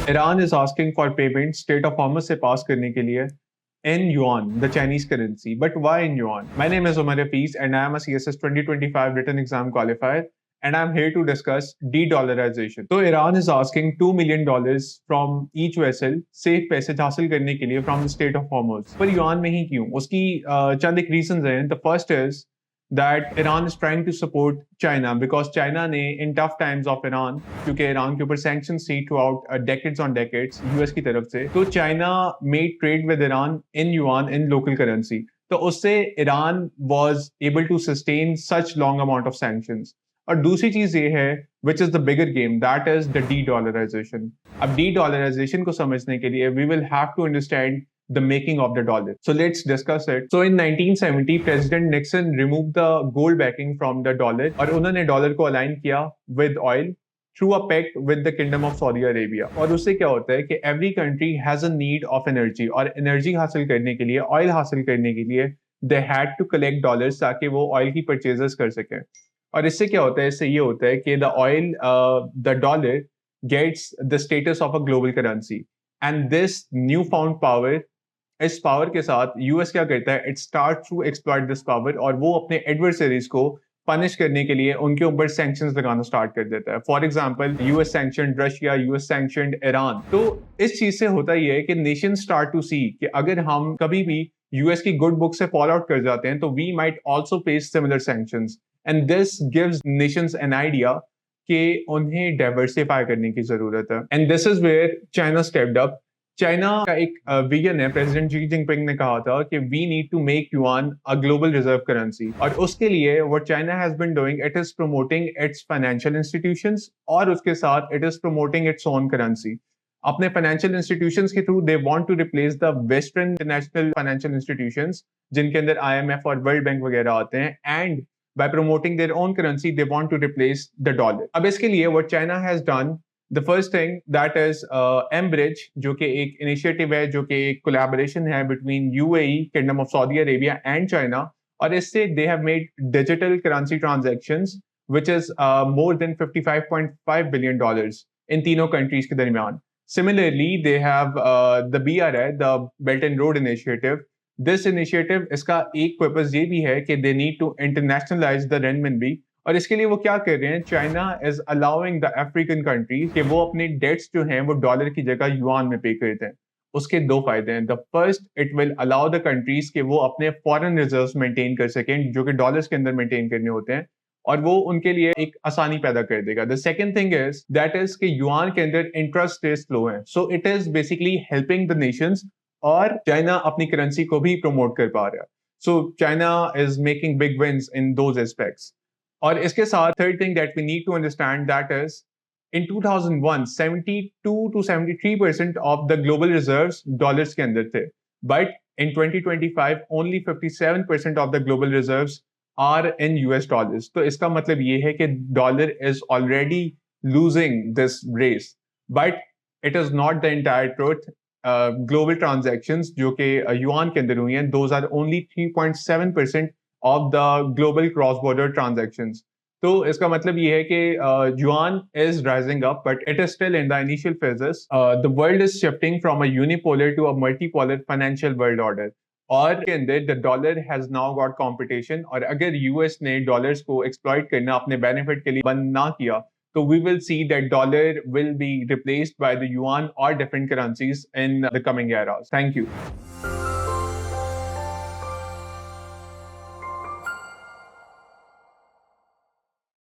Iran is asking for payment Strait of Hormuz से pass करने के लिए in yuan, the Chinese currency. But why in yuan? My name is Umer Hafeez and I am a CSS 2025 written exam qualifier and I'm here to discuss de-dollarization. So Iran is asking $2 million from each vessel safe पैसे हासिल करने के लिए from the Strait of Hormuz. पर yuan में ही क्यों? उसकी चंद एक reasons हैं. The first is that Iran is trying to support China because China ने in tough times of Iran, क्योंकि ईरान के ऊपर sanctions थी throughout decades on decades US की तरफ से, तो China made trade with Iran in yuan in local currency. तो उससे Iran was able to sustain such long amount of sanctions. और दूसरी चीज ये है which is the bigger game, that is the de-dollarization. अब de-dollarization को समझने के लिए we will have to understand the making of the dollar. So let's discuss it. So in 1970, President Nixon removed the gold backing from the dollar और उन्होंने dollar को align किया with oil through a pact with the Kingdom of Saudi Arabia. और उससे क्या होता है कि every country has a need of energy और एनर्जी हासिल करने के लिए, ऑयल हासिल करने के लिए they had to collect dollars ताकि वो ऑयल की परचेजेस कर सकें. और इससे क्या होता है? इससे ये होता है कि the dollar gets the status of a global currency. And this newfound power, इस पावर के साथ यूएस क्या करता है? It start to exploit this power और वो अपने एडवर्सरीज को पनिश करने के लिए उनके ऊपर सैंक्शंस लगाना स्टार्ट कर देता है. For example US sanctioned Russia, US sanctioned Iran. तो इस चीज से होता ये है कि नेशन स्टार्ट टू सी कि अगर हम कभी भी यूएस की गुड बुक से फॉल आउट कर जाते हैं तो we might also face similar sanctions and this gives nations an idea कि उन्हें डाइवर्सिफाई करने की जरूरत है. And this is where China stepped up. China का एक विजन है, प्रेसिडेंट शी जिनपिंग ने कहा था कि we need to make yuan a global reserve currency. और उसके लिए what China has been doing, it is promoting its financial institutions और उसके साथ it is promoting its own currency. अपने फाइनेंशियल इंस्टीट्यूशंस के through they want to replace the western international financial institutions जिनके अंदर आईएमएफ और वर्ल्ड बैंक वगैरह आते हैं, and by promoting their own currency they want to replace the dollar. अब इसके लिए what China has done, the first thing that is M-Bridge, जो कि एक इनिशिएटिव है, जो कि एक कोलैबोरेशन है between UAE, Kingdom of Saudi Arabia and China, और इससे they have made digital currency transactions which is more than $55.5 billion इन तीनों countries के दरमियान. Similarly, they have the BRI, the Belt and Road Initiative. This initiative, इसका एक purpose ये भी है कि they need to internationalize the renminbi. और इसके लिए वो क्या कर रहे हैं? China is allowing the African countries कि वो अपने डेट्स जो हैं वो डॉलर की जगह युआन में पे करते हैं. उसके दो फायदे हैं. The first, it will allow the countries कि वो अपने फॉरेन रिजर्व्स मेंटेन कर सकें जो कि डॉलर्स के अंदर मेंटेन करने होते हैं, और वो उनके लिए एक आसानी पैदा कर देगा. The second thing is that is कि युआन के अंदर इंटरेस्ट रेट्स लो हैं, so it is basically helping the nations और चाइना अपनी करेंसी को भी प्रमोट कर पा रहा है. So China is making big wins in those aspects. और इसके साथ third thing that we need to understand that is in 2001 72 to 73% of the global reserves dollars के अंदर थे, but in 2025 only 57% of the global reserves are in US dollars. तो इसका मतलब ये है कि dollar is already losing this race, but it is not the entire truth. Global transactions जो कि युआन के अंदर हुई हैं, those are only 3.7% of the global cross border transactions. तो इसका मतलब ये है कि yuan is rising up but it is still in the initial phases. The world is shifting from a unipolar to a multipolar financial world order. और के अंदर the dollar has now got competition, और अगर US ने dollars को exploit करना अपने benefit के लिए बंद ना किया so we will see that dollar will be replaced by the yuan or different currencies in the coming eras. Thank you.